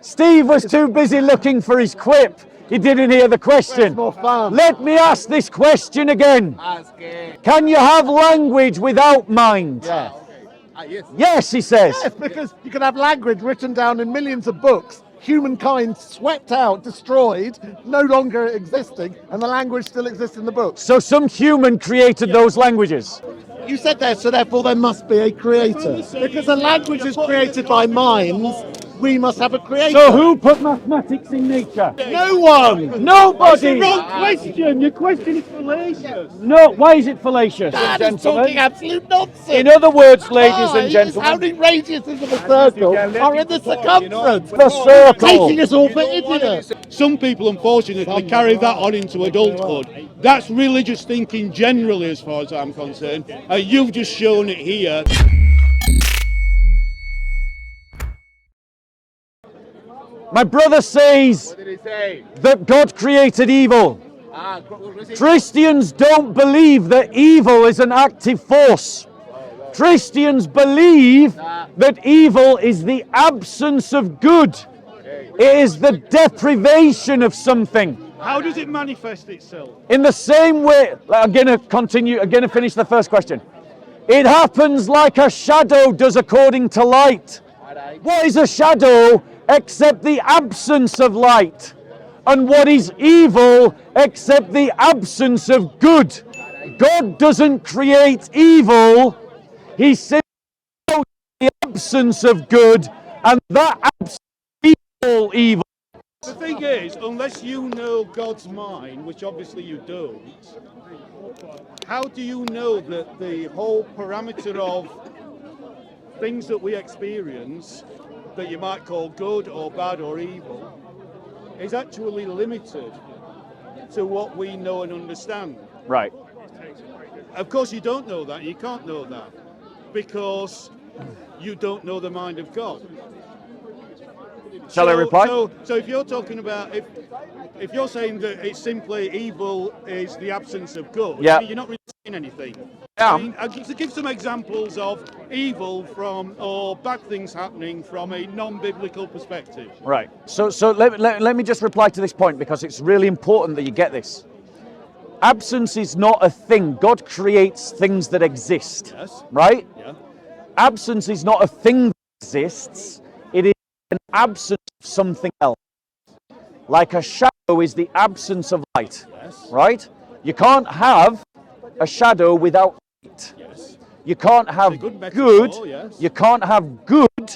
Steve was too busy looking for his quip. He didn't hear the question. It's more fun. Let me ask this question again. Can you have language without mind? Yes. Yes. Yes, he says. Yes, because you can have language written down in millions of books, humankind swept out, destroyed, no longer existing, and the language still exists in the books. So some human created those languages. You said that, so therefore there must be a creator. Because a language is created by minds, we must have a creator. So who put mathematics in nature? No one! Nobody! Wrong question! Your question is fallacious. No, why is it fallacious, That is gentlemen? talking absolute nonsense! In other words, ladies and How gentlemen, many radiuses of a circle are in the circumference? the circle. Taking us all for idiots! Some people, unfortunately, carry that on into adulthood. That's religious thinking generally, as far as I'm concerned. You've just shown it here. My brother says What did he say? that God created evil. Ah, Christians don't believe that evil is an active force. Christians believe that evil is the absence of good. It is the deprivation of something. How does it manifest itself? In the same way, I'm going to finish the first question. It happens like a shadow does according to light. What is a shadow except the absence of light? And what is evil except the absence of good? God doesn't create evil. He simply shows the absence of good, and that absence is all evil. The thing is, unless you know God's mind, which obviously you don't, how do you know that the whole parameter of things that we experience, that you might call good or bad or evil, is actually limited to what we know and understand? Right. Of course you don't know that, you can't know that, because you don't know the mind of God. Shall I reply? So if you're talking about, if you're saying that it's simply evil is the absence of good, Yeah. you're not really saying anything. Yeah. I mean, to give some examples of evil or bad things happening from a non-biblical perspective. Right. So let me just reply to this point, because it's really important that you get this. Absence is not a thing. God creates things that exist. Yes. Right? Yeah. Absence is not a thing that exists. It is an absence of something else. Like a shadow is the absence of light. Yes. Right? You can't have a shadow without light. Yes. You can't have A good good. metaphor, yes. You can't have good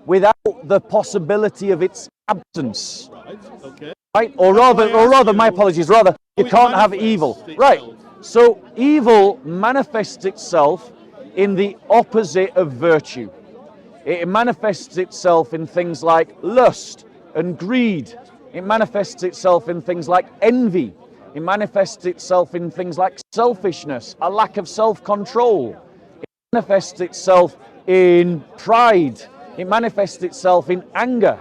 without the possibility of its absence. Right. Okay. Right? Or That's why I rather, asked you, my apologies, rather, you it can't have evil. manifests Right. itself. So evil manifests itself in the opposite of virtue. It manifests itself in things like lust and greed. It manifests itself in things like envy. It manifests itself in things like selfishness, a lack of self-control. It manifests itself in pride. It manifests itself in anger.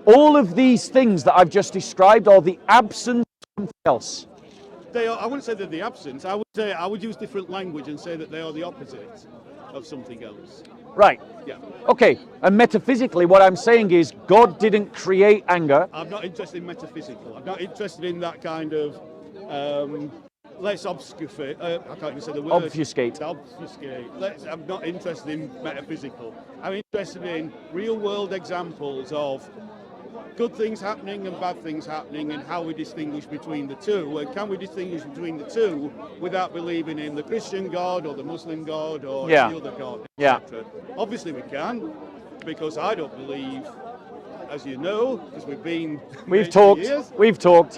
All of these things that I've just described are the absence of something else. They are, I wouldn't say they're the absence. I would use different language and say that they are the opposite of something else. Right. Yeah. Okay. And metaphysically, what I'm saying is God didn't create anger. I'm not interested in metaphysical. I'm not interested in that kind of let's obfuscate. I can't even say the word. Obfuscate. Obfuscate. I'm not interested in metaphysical. I'm interested in real-world examples of good things happening and bad things happening, and how we distinguish between the two. And can we distinguish between the two without believing in the Christian God or the Muslim God or Yeah. any other God, Yeah. etc.? Obviously we can, because I don't believe, as you know, because we've been We've mates for talked. years. We've talked.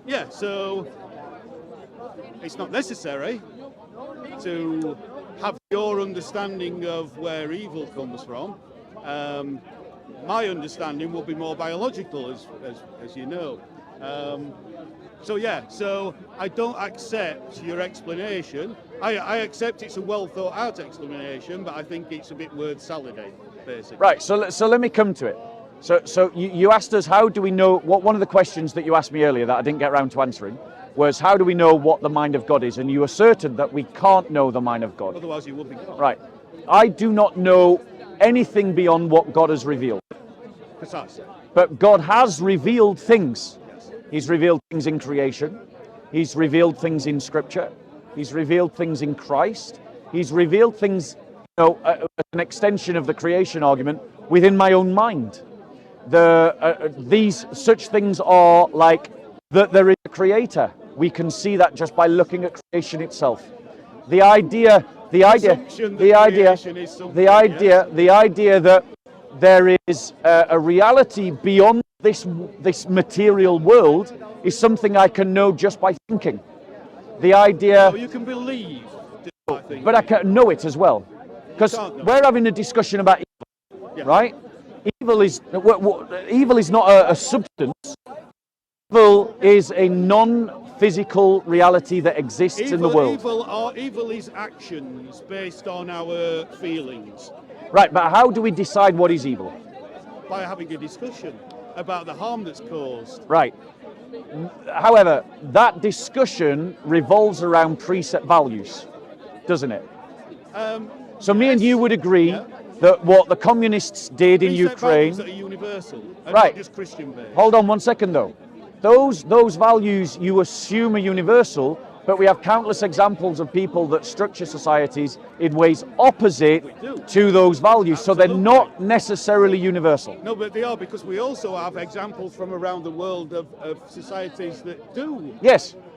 Yeah, so it's not necessary to have your understanding of where evil comes from. My understanding will be more biological, as you know. So I don't accept your explanation. I accept it's a well thought out explanation, but I think it's a bit word salady, basically. Right. So let me come to it. So you asked us, how do we know, one of the questions that you asked me earlier that I didn't get around to answering was, how do we know what the mind of God is? And you asserted that we can't know the mind of God. Otherwise you would be God. Right. I do not know anything beyond what God has revealed. Precisely. But God has revealed things. He's revealed things in creation. He's revealed things in Scripture. He's revealed things in Christ. He's revealed things, as an extension of the creation argument, within my own mind. These such things are like that there is a creator. We can see that just by looking at creation itself. The idea that there is a reality beyond this material world is something I can know just by thinking. The idea. So you can believe. But I can know it as well, because we're having a discussion about evil, right? Evil is not a substance. Evil is a non-physical reality that exists in the world. Evil is actions based on our feelings. Right, but how do we decide what is evil? By having a discussion about the harm that's caused. Right. However, that discussion revolves around preset values, doesn't it? So me and you would agree that what the communists did in Ukraine, that are universal, and right? Not just Christian based. Hold on 1 second though. Those values you assume are universal, but we have countless examples of people that structure societies in ways opposite to those values. Absolutely. So they're not necessarily universal. No, but they are, because we also have examples from around the world of societies that do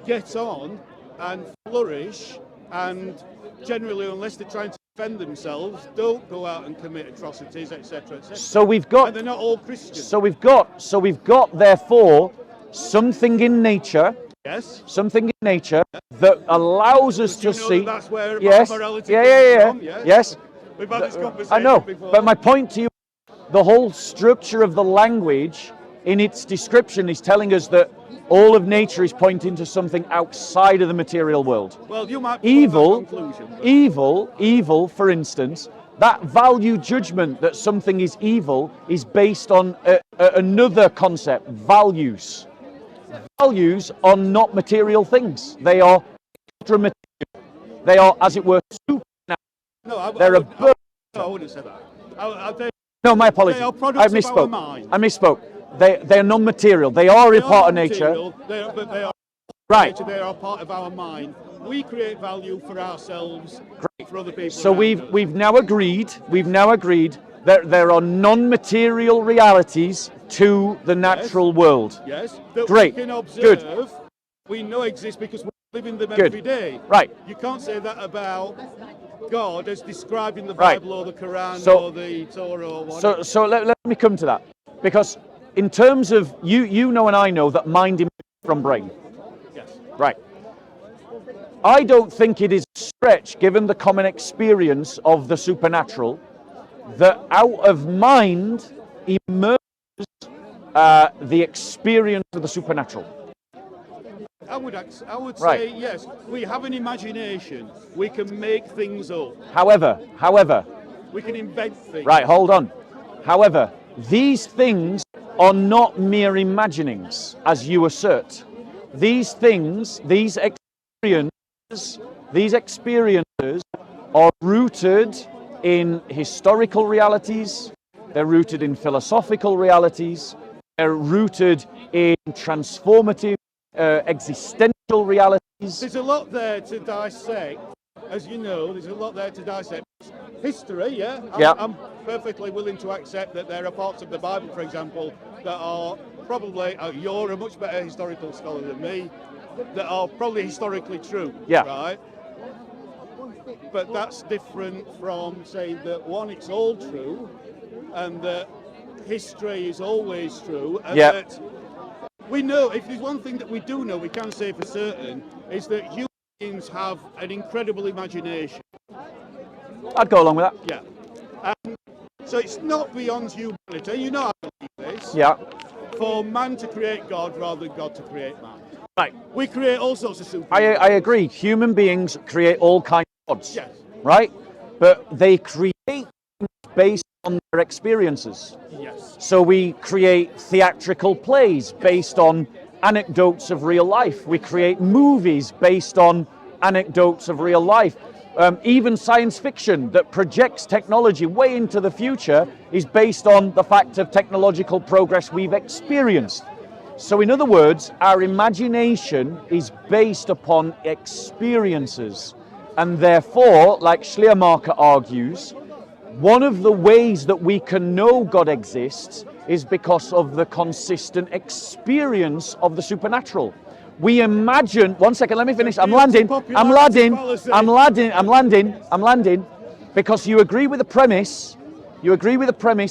get on and flourish, and generally, unless they're trying to defend themselves, don't go out and commit atrocities, etc., etc. So we've got, and they're not all Christian. So we've got therefore something in nature. Yes. Something in nature that allows us to see. That's where yes. morality comes from, Yes. We've had this conversation I know, before. but my point to you, the whole structure of the language in its description is telling us that all of nature is pointing to something outside of the material world. Well, you might evil, evil, for instance, that value judgment that something is evil is based on another concept, values. Values are not material things. They are extra-material. They are, as it were, supernatural. I wouldn't say that. No, my apologies. They are I products of our misspoke. mind. I misspoke. They are non-material. They are a part of nature. But they are right. They are part of our mind. We create value for ourselves, for other people. So we've now agreed that there are non-material realities to the natural world. Yes. That Great. We can observe. Good. We know exist because we live in them every day. Right. You can't say that about God as described in the Bible or the Quran or the Torah or whatever. So let me come to that, because in terms of you know and I know that mind emerges from brain. Yes. Right. I don't think it is a stretch, given the common experience of the supernatural, that out of mind emerges the experience of the supernatural. I would say yes. We have an imagination. We can make things up. However, we can invent things. Right, hold on. However, these things are not mere imaginings, as you assert. These things, these experiences are rooted in historical realities. They're rooted in philosophical realities. They're rooted in transformative existential realities. There's a lot there to dissect. As you know, there's a lot there to dissect. History, I'm perfectly willing to accept that there are parts of the Bible, for example, that are probably, you're a much better historical scholar than me, that are probably historically true, right? But that's different from saying that, one, it's all true, and that history is always true, and that we know, if there's one thing that we do know, we can say for certain, is that human beings have an incredible imagination. I'd go along with that. Yeah. So it's not beyond humanity, you know I believe this, for man to create God rather than God to create man. Right. We create all sorts of super. I agree. Human beings create all kinds of gods. Yes. Right? But they create things based on their experiences. Yes. So we create theatrical plays based on anecdotes of real life. We create movies based on anecdotes of real life. Even science fiction that projects technology way into the future is based on the fact of technological progress we've experienced. So in other words, our imagination is based upon experiences. And therefore, like Schleiermacher argues, one of the ways that we can know God exists is because of the consistent experience of the supernatural. We imagine, one second, let me finish. I'm landing, because you agree with the premise,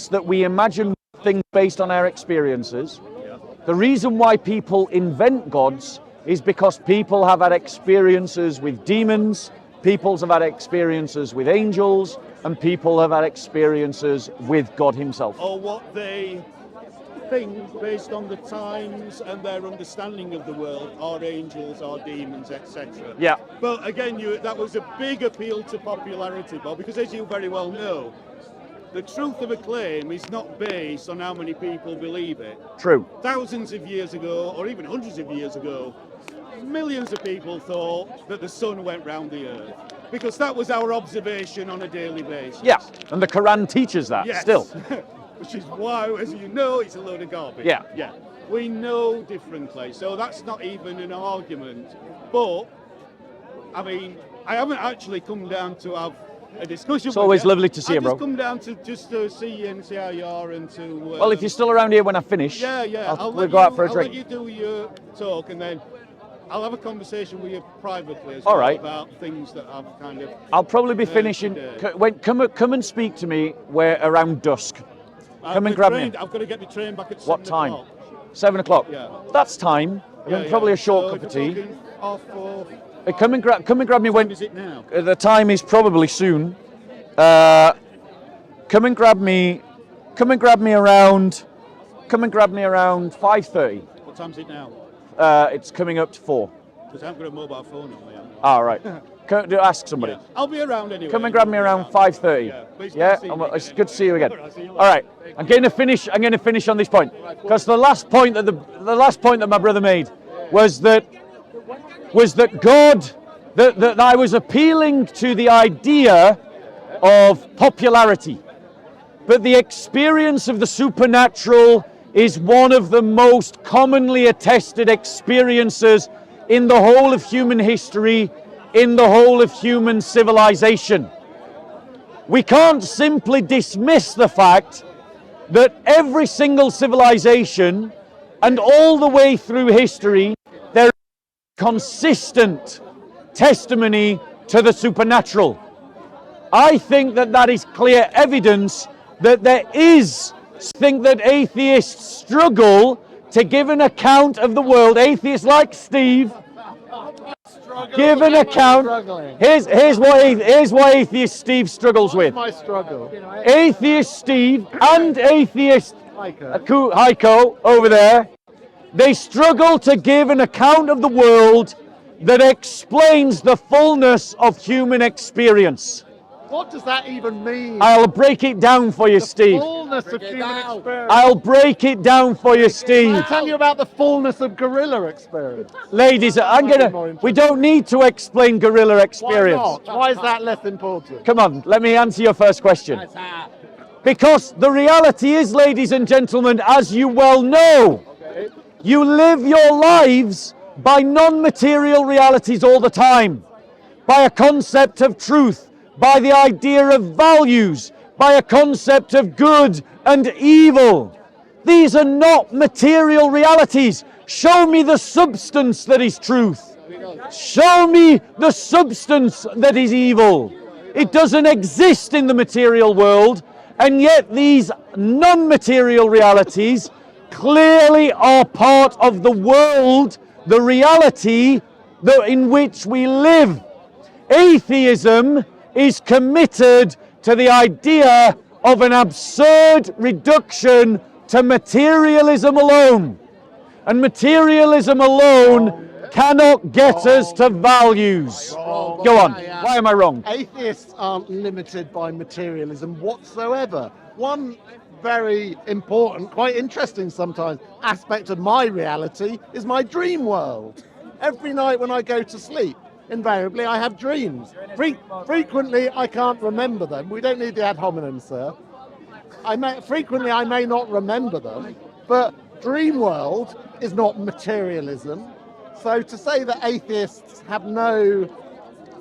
that we imagine things based on our experiences. The reason why people invent gods is because people have had experiences with demons, people have had experiences with angels, and people have had experiences with God himself. Or what they think based on the times and their understanding of the world are angels, are demons, etc. Yeah. But again, that was a big appeal to popularity, Bob, because as you very well know, the truth of a claim is not based on how many people believe it. True. Thousands of years ago, or even hundreds of years ago, millions of people thought that the sun went round the earth, because that was our observation on a daily basis. Yeah, and the Quran teaches that still. Which is why, as you know, it's a load of garbage. Yeah. Yeah. We know differently, so that's not even an argument. But, I mean, I haven't actually come down to have a discussion. It's always lovely to see you, bro. I've just come down to just to see you and see how you are and to... well, if you're still around here when I finish, we'll go out for a drink. I'll let you do your talk, and then I'll have a conversation with you privately as All well right. about things that I've kind of... I'll probably be finishing... Come and speak to me around dusk. Come and grab me. I've got to get my train back at 7 What time? o'clock. 7 o'clock? Yeah. That's time. Probably a short cup of tea. Come and grab me when... What time is it now? The time is probably soon. Come and grab me around 5:30. What time is it now? It's coming up to 4. Because I haven't got a mobile phone on me. All right. Ask somebody. Yeah. I'll be around anyway. Come and grab me around 5:30. Yeah. It's good to see you again. All right. I'm going to finish on this point, because the last point that my brother made was that God, that I was appealing to the idea of popularity, but the experience of the supernatural is one of the most commonly attested experiences in the whole of human history, in the whole of human civilization. We can't simply dismiss the fact that every single civilization and all the way through history, there is consistent testimony to the supernatural. I think that is clear evidence that there is. Think that atheists struggle to give an account of the world. Atheists like Steve give an account. Here's what atheist Steve struggles with. My struggle. Atheist Steve and atheist Heiko over there, they struggle to give an account of the world that explains the fullness of human experience. What does that even mean? I'll break it down for you, Steve. Fullness of human experience. I'll break it down for you, Steve. I'll tell you about the fullness of gorilla experience. Ladies, we don't need to explain gorilla experience. Why not? Why is that less important? Come on, let me answer your first question. Because the reality is, ladies and gentlemen, as you well know, you live your lives by non-material realities all the time, by a concept of truth, by the idea of values, by a concept of good and evil. These are not material realities. Show me the substance that is truth. Show me the substance that is evil. It doesn't exist in the material world, and yet these non-material realities clearly are part of the world, the reality in which we live. Atheism is committed to the idea of an absurd reduction to materialism alone. And materialism alone cannot get us to values. Go on. Why am I wrong? Atheists aren't limited by materialism whatsoever. One very important, quite interesting sometimes, aspect of my reality is my dream world. Every night when I go to sleep, invariably I have dreams. Frequently I can't remember them. We don't need the ad hominem, sir. Frequently I may not remember them, but dream world is not materialism. So to say that atheists have no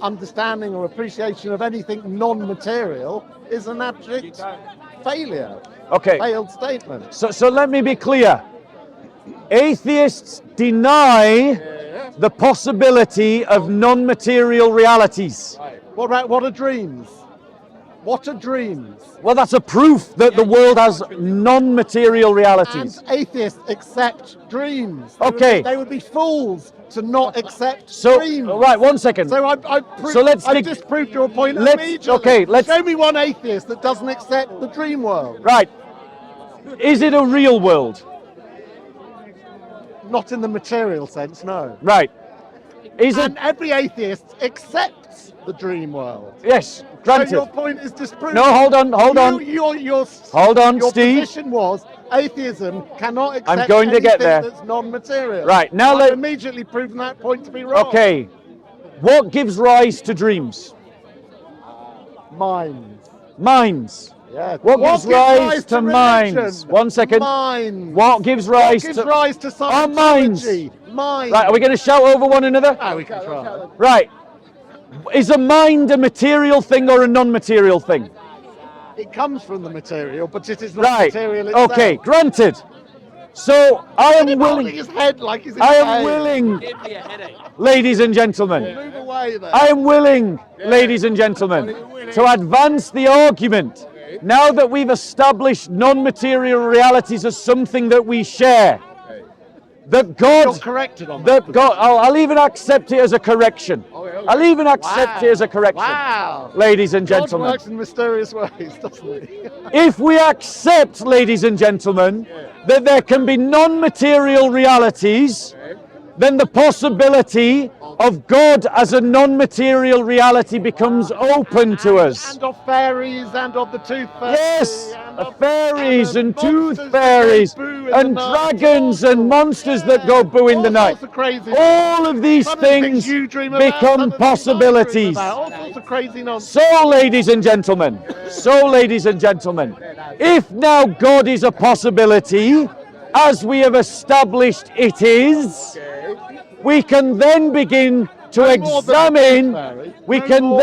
understanding or appreciation of anything non-material is an abject failure. Okay. Failed statement. So let me be clear. Atheists deny the possibility of non-material realities. What are dreams? What are dreams? Well, that's a proof that the world has non-material realities. And atheists accept dreams. They would be fools to not accept dreams. Right, 1 second. So I've disproved your point immediately. Show me one atheist that doesn't accept the dream world. Right. Is it a real world? Not in the material sense, no. Right. And every atheist accepts the dream world. Yes, granted. So your point is disproved. No, hold on. Hold on, your Steve. Your position was atheism cannot accept I'm going to get there. That's non-material. Right, now I've immediately proven that point to be wrong. Okay. What gives rise to dreams? Minds. Minds. Yeah. What gives rise to minds? 1 second. Minds. What gives rise to Scientology? Minds. Right, are we going to shout over one another? Oh, we can try. Right. Is a mind a material thing or a non-material thing? It comes from the material, but it is not material itself. Okay, granted. So I am willing. His head like he's I am willing, ladies and gentlemen. Move away there. I am willing, ladies and gentlemen, to advance the argument. Now that we've established non-material realities as something that we share, that God, You're corrected on that. I'll even accept it as a correction. I'll even accept it as a correction. Wow. Ladies and God gentlemen. works in mysterious ways, doesn't he? If we accept, ladies and gentlemen, that there can be non-material realities, then the possibility of God as a non-material reality becomes open to us. And of fairies and of the tooth fairy. Yes, fairies and tooth fairies and dragons and monsters that go boo in the night. All of these things become possibilities. All sorts of crazy nonsense. So, ladies and gentlemen, if now God is a possibility, as we have established it is, we can then begin to examine, we can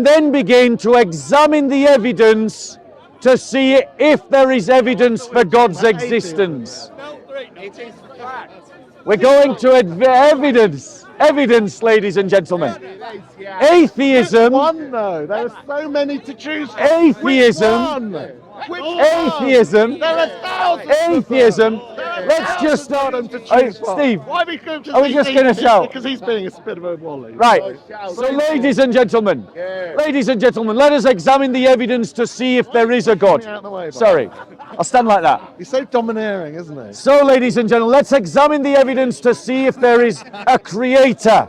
then begin to examine the evidence to see if there is evidence for God's existence. We're going to evidence, ladies and gentlemen. Atheism. One though. There are so many to choose from. Atheism. Atheism. There are thousands. Atheism. Let's just start them to choose from. Steve. Why are we going to? I was just going to shout because he's being a bit of a wally. Right. So, ladies and gentlemen, let us examine the evidence to see if there is a God. Sorry, I'll stand like that. He's so domineering, isn't he? So, ladies and gentlemen, let's examine the evidence to see if there is a creator.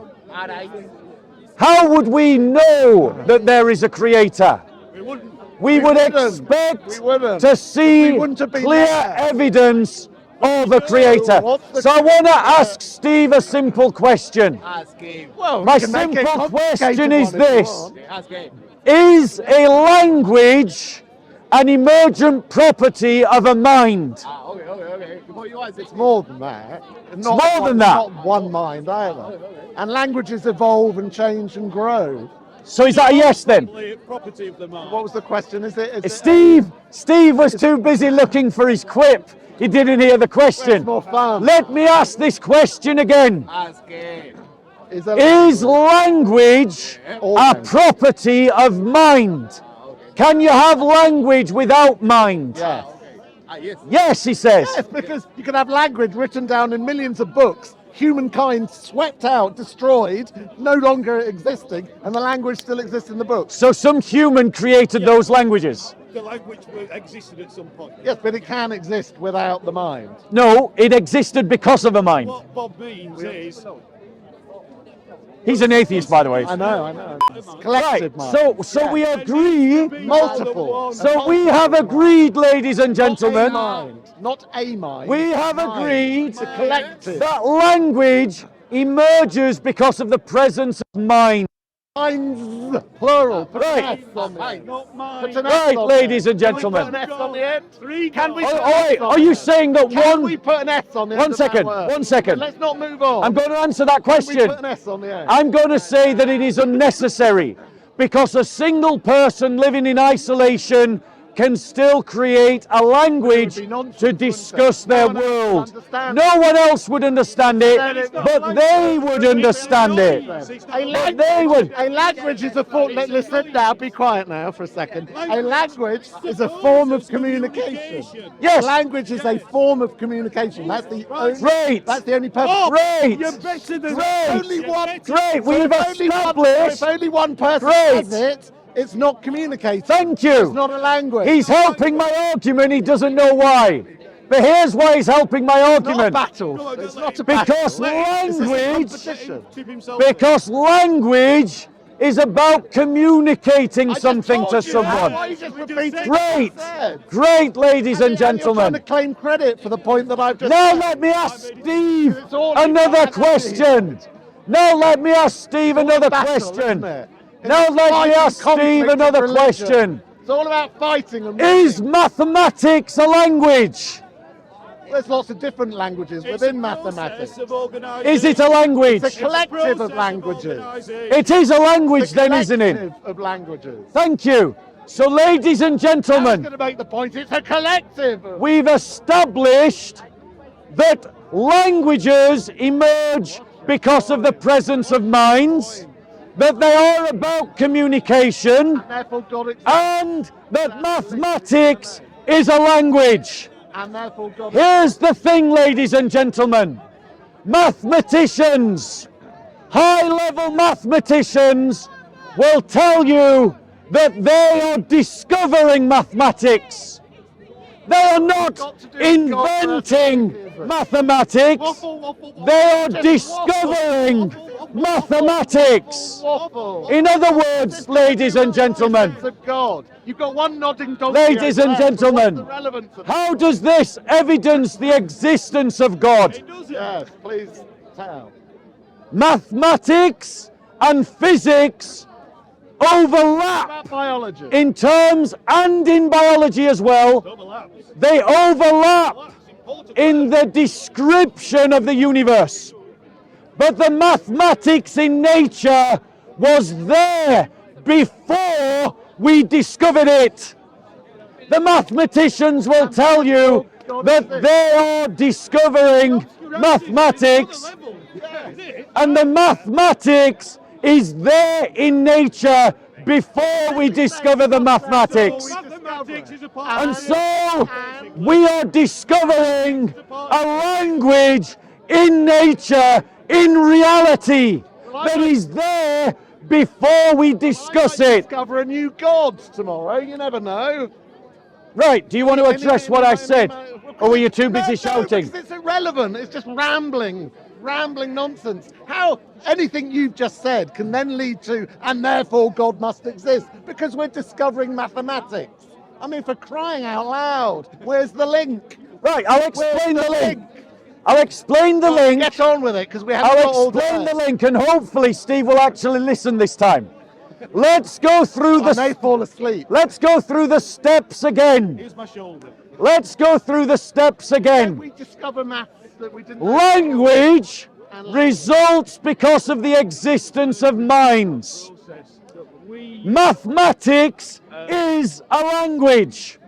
How would we know that there is a creator? We would expect to see clear evidence of a creator. So I want to ask Steve a simple question. My simple question is this: is a language an emergent property of a mind? It's more than that. Not one mind either. And languages evolve and change and grow. So is that a yes then? Property of the mind. What was the question? Steve was too busy looking for his quip. He didn't hear the question. More fun. Let me ask this question again. Is language a property of mind? Can you have language without mind? Yes. Yes, he says. Yes, because you can have language written down in millions of books, humankind swept out, destroyed, no longer existing, and the language still exists in the books. So some human created those languages? The language existed at some point. Yes, but it can exist without the mind. No, it existed because of a mind. What Bob means is... He's an atheist, by the way. I know. It's collective mind. So we agree. Multiple. So we have agreed, ladies and gentlemen. Not a mind. We have agreed It's a collective. that language emerges because of the presence of mind. Minds, plural. Put Right. an S on the end. Not mine. Put an S Right, on ladies there. and Can we gentlemen. put an S on the end? Three Can we goals. put Oh, an S wait, on are you there? saying that Can one... we put an S on the end One of that second, word? 1 second. Let's not move on. I'm going to answer that Can we question. put an S on the end? I'm going to say that it is unnecessary because a single person living in isolation can still create a language to discuss their world. No one else would understand it, but they would understand it. But they would. A language is a form. Listen now. Be quiet now for a second. A language is a form of communication. Yes. Language is a form of communication. That's the only. Great. That's the only purpose. Great. You're better than Great. Only one. Great. So We've if only one person Great. has it, it's not communicating. Thank you. It's not a language. He's helping my argument. He doesn't know why. But here's why he's helping my It's not a argument. battle. It's not a battle. Because It's a language, competition. because language is about communicating I just something told to you that. Why someone. are you just repeating Great, what I said? great, ladies and You're trying to gentlemen. claim credit for the point that I've just Now said. let me ask Steve It's all another about question. Now let me ask Steve It's all another battle, question. isn't it? Now It's let me fighting, ask conflict, Steve and another religion. question. It's all about fighting and Is winning. mathematics a language? There's lots of different languages within mathematics. Is it a language? It's a collective of languages. It is a language It's a then, isn't it? collective of languages. Thank you. So ladies and I was gentlemen, going to make the point. It's a collective. we've established that languages emerge because of the presence of minds, that they are about communication, Therefore, God exists. and that mathematics is a language. And therefore, God Here's the thing, ladies and gentlemen. Mathematicians, high-level mathematicians, will tell you that they are discovering mathematics. They are not inventing mathematics. Waffle, waffle, waffle. They are Just discovering waffle, mathematics. waffle. In other words, ladies and gentlemen, Of God. You've got one nodding donkey. Ladies over and there, but gentlemen, what's the relevance of how does this evidence the existence of God? Yes, please tell. Mathematics and physics overlap About biology. in terms and in biology as well. They overlap in the description of the universe. But the mathematics in nature was there before we discovered it. The mathematicians will tell you that they are discovering mathematics, and the mathematics is there in nature before we discover the mathematics. And so we are discovering a language in nature, in reality, that is there before we discuss it. Discover a new God tomorrow. You never know. Right, do you want to address what I said? Or were you too busy No, shouting? because it's irrelevant. It's just rambling nonsense. How anything you've just said can then lead to, and therefore God must exist, because we're discovering mathematics. I mean, for crying out loud, where's the link? Right, I'll Where's explain the link. I'll explain the Well, link. Get on with it, because we haven't got I'll all explain day. the link, and hopefully Steve will actually listen this time. Let's go through I may the. fall asleep. Let's go through the steps again. Here's my shoulder. Let's go through the steps again. We discover maths that we didn't. Language results because of the existence of minds. Mathematics is a language.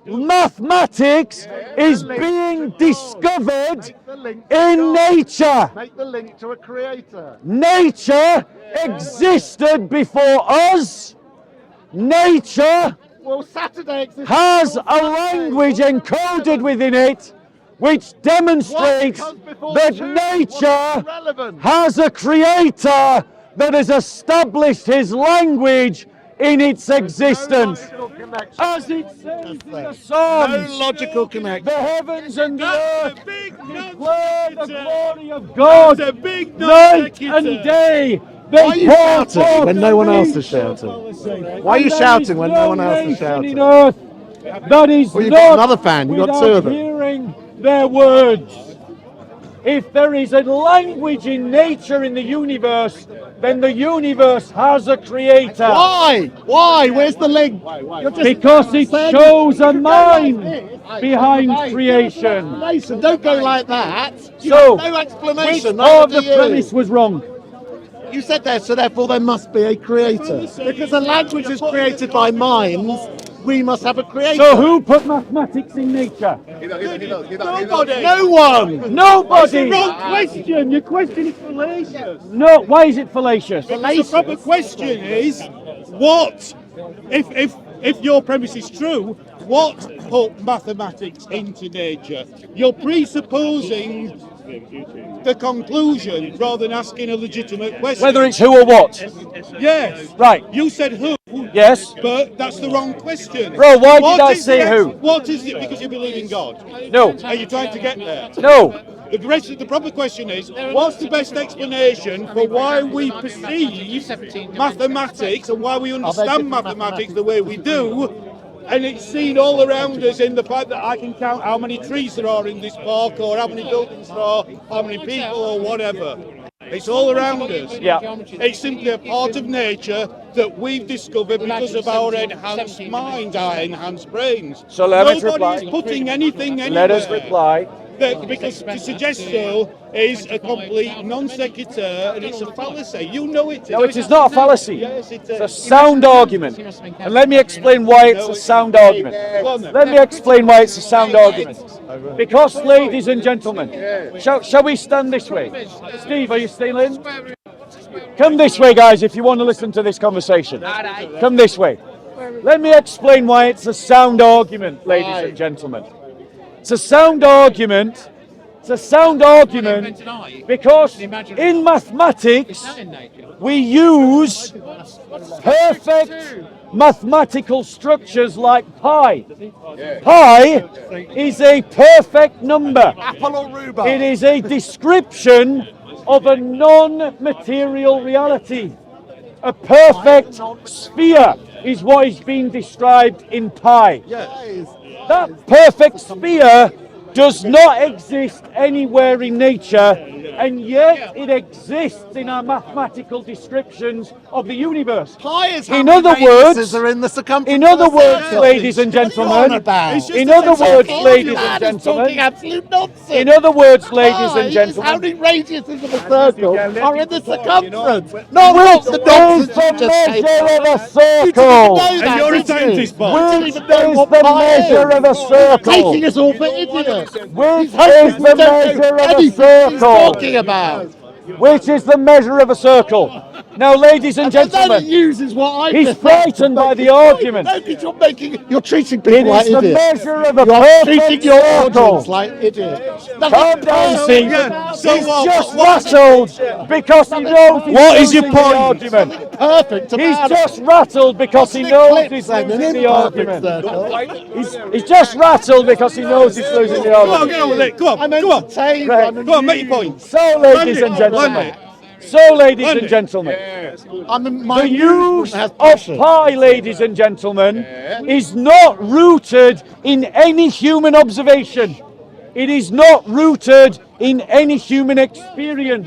Mathematics is being discovered Make the link. in nature. Make the link to a creator. Nature existed before us. Nature Well, Saturday exists. has before a Saturday. language encoded within it which What demonstrates comes before that the truth? nature What's irrelevant? has a creator that has established his language in its existence. No logical connection. As it says in the No Psalms, logical the connection. heavens and the That's earth a big declare the non-sequitur. glory of God. That's a big Night non-sequitur. and day. Why are They you pour shouting forth when the no one else rain. is shouting? And Why are you there shouting is when no one else is nation shouting? in earth that is Well, you've not got another fan. You've got two without of them. hearing their words. If there is a language in nature in the universe, then the universe has a creator. Why? Why? Where's the link? You're just Because it saying- shows a you go like mind this. behind Mate, creation. Mason, don't go like that. You So, have no which explanation. part of neither the do you. premise was wrong? You said that, so therefore there must be a creator. Because a language is created by minds, we must have a creator. So who put mathematics in nature? Nobody. No one. That's the Nobody! wrong question. Your question is fallacious. No, why is it fallacious? The proper question is, what, if your premise is true, what put mathematics into nature? You're presupposing the conclusion rather than asking a legitimate question. Whether it's who or what? Yes. Right. You said who, Yes. but that's the wrong question. Bro, why did What I is say the who? What is it? Because you believe in God. No. Are you trying to get there? No. The proper question is, what's the best explanation for why we perceive mathematics and why we understand mathematics the way we do? And it's seen all around us in the fact that I can count how many trees there are in this park, or how many buildings there are, how many people, or whatever. It's all around us. Yeah. It's simply a part of nature that we've discovered because of our enhanced minds, our enhanced brains. So let us reply. Nobody is putting anything anywhere. Let us reply. Because to suggest so is a complete non sequitur and it's a fallacy. You know it is. No, it is not a fallacy. Yes, it It's a is. sound argument. And let me explain why it's a sound argument. Go on then. Let me explain why it's a sound argument. Because, ladies and gentlemen, shall we stand this way? Steve, are you still in? Come this way, guys, if you want to listen to this conversation. Come this way. Let me explain why it's a sound argument, ladies and gentlemen. It's a sound argument. It's a sound argument because in mathematics we use perfect mathematical structures like pi. Pi is a perfect number. Apple or rhubarb? It is a description of a non-material reality. A perfect sphere is what is being described in pi. That perfect sphere does not exist anywhere in nature, and yet it exists in our mathematical descriptions of the universe. Pi is how In many other words, radiuses are in the circumference. in other of a words, circle. ladies and What are you on gentlemen, about? It's just in a other words, simple ladies That and is talking gentlemen, absolute nonsense. in other words, ladies Pi and is gentlemen, how many radiuses of a circle are in the circumference. No, which the is nonsense the you just came measure up of a with. circle? And you're a scientist, Bob. You Which didn't even know is what the pi measure is. of a circle? Taking us all for idiots. Which These husbands is the don't know measure of a anything he's circle? talking about. Which is the measure of a circle? Now, ladies and And then it gentlemen, uses what I he's just said. frightened by the argument. No, because you're treating It people like is the idiots. measure of a You're perfect treating your circle. audience like idiots. Calm down, Steve. Yeah, so He's what? just rattled because he knows he's What is your losing the point? argument. Perfect He's about just it. rattled because he What's knows an he's eclipse then? losing An the imperfect argument. circle. He's just rattled because he knows he's losing the Go on, argument. get on with it. Go on, I'm go on. entertained. Right. I'm Go on, make your amused. point. So, ladies and gentlemen, Land it. gentlemen, My the use has of passion. pi, ladies and gentlemen, is not rooted in any human observation. It is not rooted in any human experience.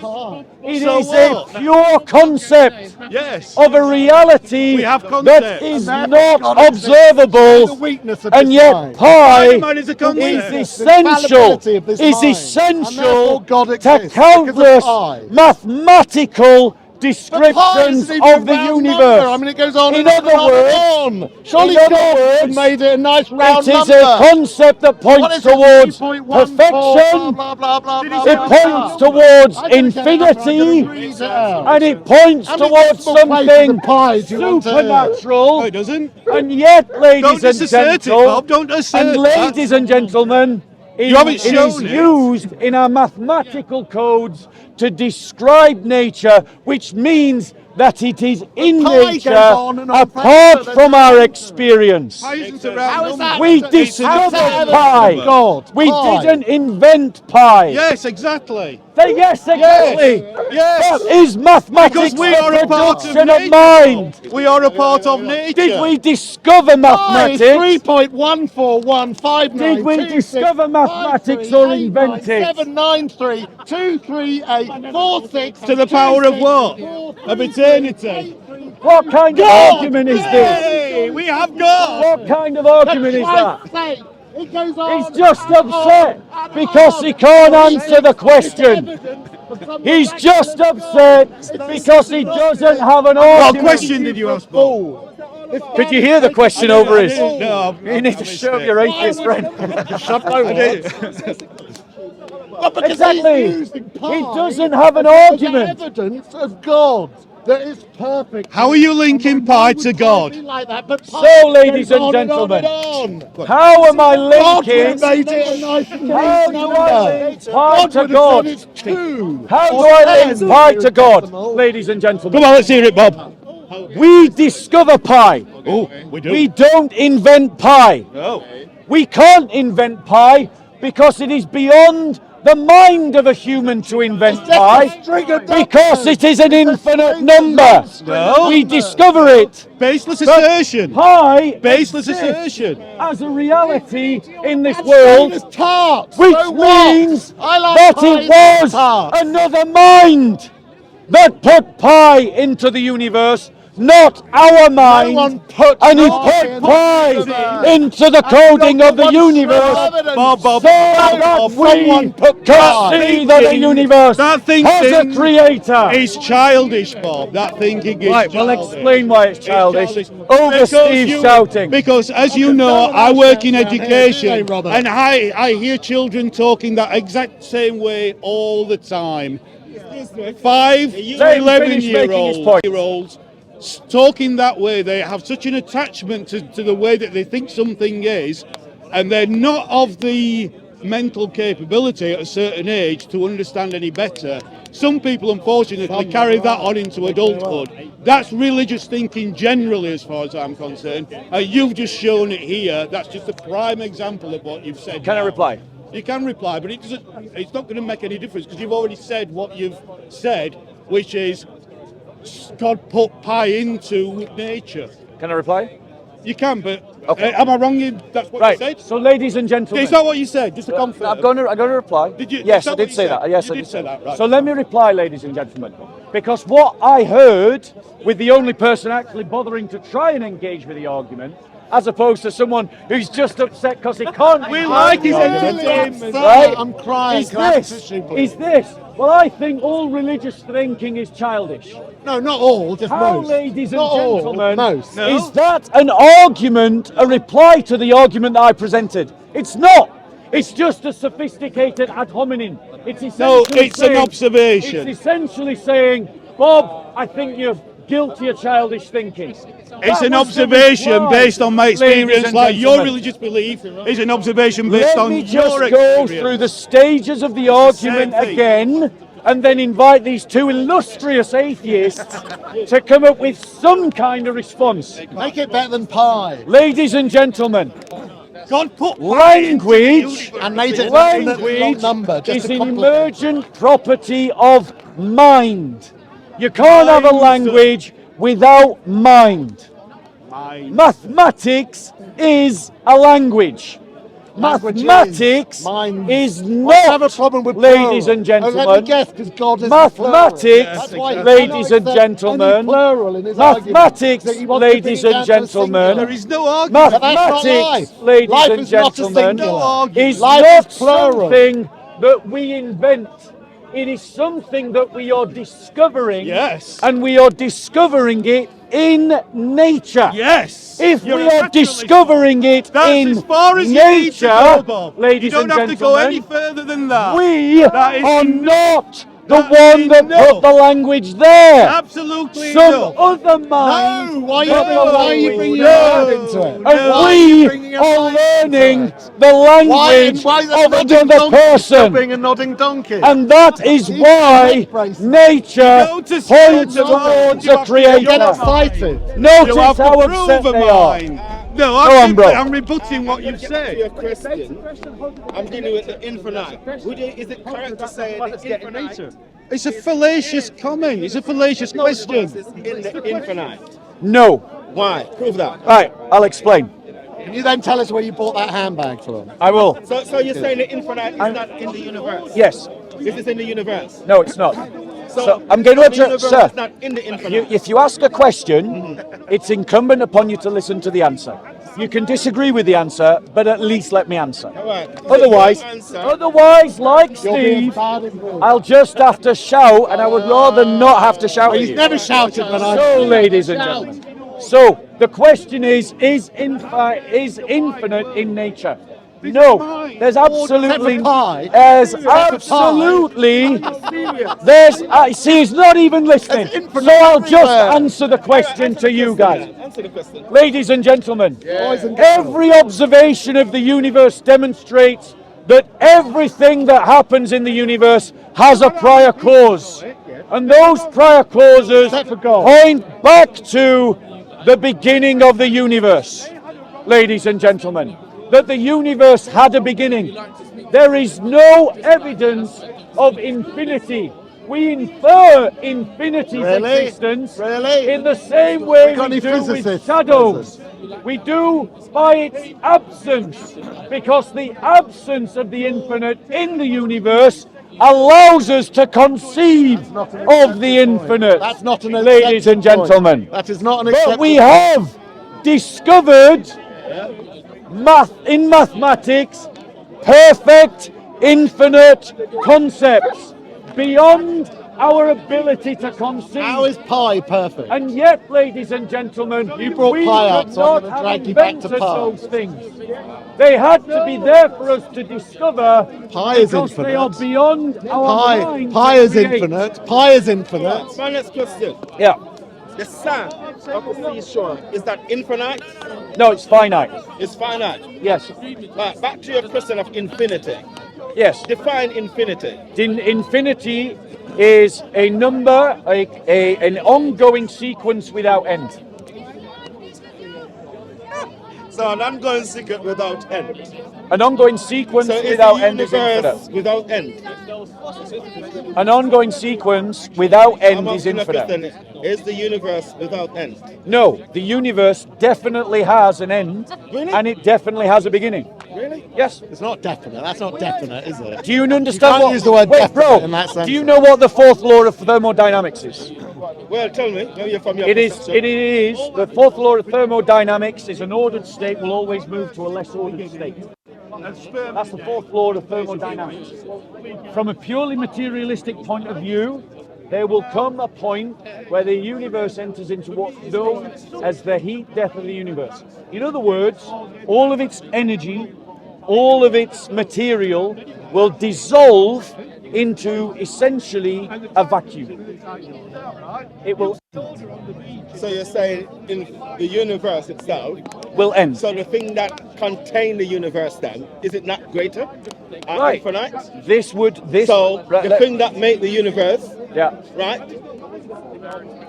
It So is what? a pure concept Yes. of a reality We have that concepts. is And not the observable, weakness of and this yet mind. pi Mind is a is concept. essential, fallibility of this mind. And essential therefore God to exists because of countless pi. mathematical But pi descriptions isn't even of a the round universe. number. I mean, it goes on In and on other and on words, and on. Surely in other God words, made it a nice round it is number. a concept that What points is it? towards 3.14, perfection. Blah, blah, blah, blah, It blah, points blah. towards I don't care. I'm gonna infinity, read it out. and it points How many towards decimal places something of pi do you want to hear? No, supernatural. it doesn't. And yet, ladies Don't and assert it, gentlemen, Bob. Don't assert and ladies that. and gentlemen, You haven't it is shown it. used in our mathematical codes to describe nature, which means that it is in pi goes nature on and on apart forever. from our experience. Pi isn't a How round is number. that? We How's discovered that ever pi. from God? We Pi. didn't invent pi. Yes, exactly. Say yes, exactly. Yes. That is mathematics, Because we are the a part of production of nature. mind. We are a part of nature. Did we discover mathematics? 3.141592. Did we discover mathematics or invent it? 7932384 To the power of what? Of eternity. What kind of argument is this? Hey, we have God. What kind of argument is that? It goes on. He's just upset because he can't answer the question. He's just upset because he doesn't have an What argument. question did you ask, Bob? Could you hear the question over his? No, You need to show your atheist friend. Exactly. He doesn't have an argument. Evidence of God that is perfect. How are you linking pi to God? Like that, but So, ladies and gentlemen, how am I linking? How do I link pi to God? How do I link pi to God, ladies and gentlemen? Come on, let's hear it, Bob. We discover pi. Oh, we do. We don't invent pi. Oh. We can't invent pi because it is beyond the mind of a human to invent pi, because it is an infinite number. No. We discover it. Baseless assertion. Pi Baseless exists assertion. as a reality in this world, which means that it was another mind that put pi into the universe, not our mind, and he put pi into the coding of the universe, Bob, so that we can see that the universe has a creator. It's childish, Bob. That thinking is Right, well, childish. explain why it's childish. Over Because Steve shouting. Because, as you know, I work in education, and I hear children talking that exact same way all the time. 5 to Let him finish making his point. 11-year-olds talking that way. They have such an attachment to the way that they think something is, and they're not of the mental capability at a certain age to understand any better. Some people, unfortunately, carry that on into adulthood. That's religious thinking generally, as far as I'm concerned. You've just shown it here. That's just a prime example of what you've said. Can I reply? You can reply, but it's not going to make any difference, because you've already said what you've said, which is God put pi into nature. Can I reply? You can, but Okay. am I wrong? That's what you Right. said. So, ladies and gentlemen, Is that what you said? Just to confirm. I'm going to reply. Did you? Yes, is that I what did you say said? that. Yes, You I did did say that. Right. So let me reply, ladies and gentlemen, because what I heard, with the only person actually bothering to try and engage with the argument, as opposed to someone who's just upset because he can't. We like his entertainment. Right? I'm crying. Is this? Well, I think all religious thinking is childish. No, not all, just How, most. ladies and Not all, gentlemen, most. No. is that an argument, a reply to the argument that I presented? It's not. It's just a sophisticated ad hominem. It's essentially it's an observation. It's essentially saying, Bob, I think you're guilty of childish thinking. It's That an was the observation reply, based on my ladies experience, and like your gentlemen. religious belief is an observation based Let on me your just go experience. through the stages of the argument Same thing. again, and then invite these two illustrious atheists to come up with some kind of response. Make it better than pi. Ladies and gentlemen, God put language, And made it an infinite language number. Just is to an complicate. emergent property of mind. You can't have a Mind. language without mind. Mind. Mathematics is a language. Language Mathematics mind. is Let's have a not, problem with ladies plural. and gentlemen. Let me guess, because God is Mathematics, plural. That's why he ladies cannot and accept gentlemen, any plural in his mathematics, argument. So he wants to bring ladies it and down to a gentlemen, singular. There is no argument. But that's not mathematics, life. ladies Life and is not a gentlemen, singular. is Life not is plural. something that we invent. It is something that we are discovering, Yes. and we are discovering it in nature. Yes. If You're we a are naturalist. discovering it That's in as far as you need to nature, go, Bob. ladies you don't and have to go any gentlemen, further than that. we That is are enough. not the That one is that enough. put the language there. Absolutely Some enough. other mind. No, why are you put the bringing language your there. mind into it? And Why are we you bringing a are mind into learning it? the Why language is that of nodding another donkey still person. being a nodding donkey? And that is He's why brace. nature Go to school points tomorrow. towards You a have to Get creator. your mind. excited. You Notice have to how prove upset a they are. mind. No, on, bro. I'm rebutting what you've said. Your question, I'm dealing with the infinite. Is it correct to say the infinite It's a fallacious comment. It's a fallacious question. is in the infinite? No. Why? Prove that. Right, I'll explain. Can you then tell us where you bought that handbag from? I will. So you're saying the infinite is not in the universe? Yes. This is in the universe. No, it's not. So I'm going to the address, universe sir. is not in the infinite. If you ask a question, it's incumbent upon you to listen to the answer. You can disagree with the answer, but at least let me answer. All right. Otherwise, like Steve, I'll just have to shout, and I would rather not have to shout. He's at you. never shouted when I. So, ladies and gentlemen, so the question is infinite in nature? No, there's absolutely, see, he's not even listening. So I'll just answer the question to you guys. Answer the question. Ladies and gentlemen, every observation of the universe demonstrates that everything that happens in the universe has a prior cause. And those prior causes point back to the beginning of the universe. Ladies and gentlemen, that the universe had a beginning. There is no evidence of infinity. We infer infinity's existence in the same way we do with shadows. We do by its absence, because the absence of the infinite in the universe allows us to conceive of the infinite. That's not an ladies and gentlemen. That is not an But we have discovered in mathematics perfect infinite concepts beyond our ability to conceive. How is pi perfect? And yet, ladies and gentlemen, You brought we pi up, could so I'm not gonna have drag you back to invented pi. those things. They had to be there for us to discover. Pi is because infinite. they are beyond our minds Pi to is create. infinite. Pi is infinite. My next question. Yeah. The sand of the seashore, is that infinite? No, it's finite. It's finite. Yes. Right, back to your question of infinity. Yes. Define infinity. Infinity is a number, an ongoing sequence without end. So an ongoing secret without end. An ongoing sequence So is without the end is infinite. universe without end? An ongoing sequence without end I'm is asking a infinite. question. Is the universe without end? No, the universe definitely has an end, Really? and it definitely has a beginning. Really? Yes. It's not definite. That's not definite, is it? Do you understand can't what? use the word wait, definite bro. in that sense. Do you know what the fourth law of thermodynamics is? Well, tell me. Maybe from your It is. perception. It is. The fourth law of thermodynamics is an ordered state will always move to a less ordered state. That's the fourth law of thermodynamics. From a purely materialistic point of view, there will come a point where the universe enters into what's known as the heat death of the universe. In other words, all of its energy, all of its material will dissolve into essentially a vacuum. It will So you're saying in the universe itself, end. so the thing that contains the universe then, is it not greater? Right. Infinite? So The thing that made the universe, yeah. right?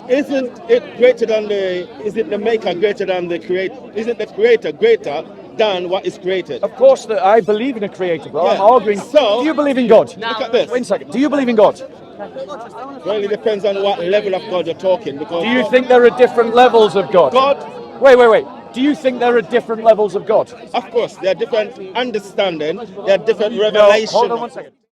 Isn't it greater than is it the maker greater than the creator? Isn't the creator greater than what is created? Of course, I believe in a creator, bro. I'm Yeah. arguing. So- do you believe in God? Look at this. Wait a second. Do you believe in God? Well, it depends on what level of God you're talking. Because Do you think there are different levels of God? God, Wait. Do you think there are different levels of God? of course, there are different understanding, there are different No, revelations. hold on one second.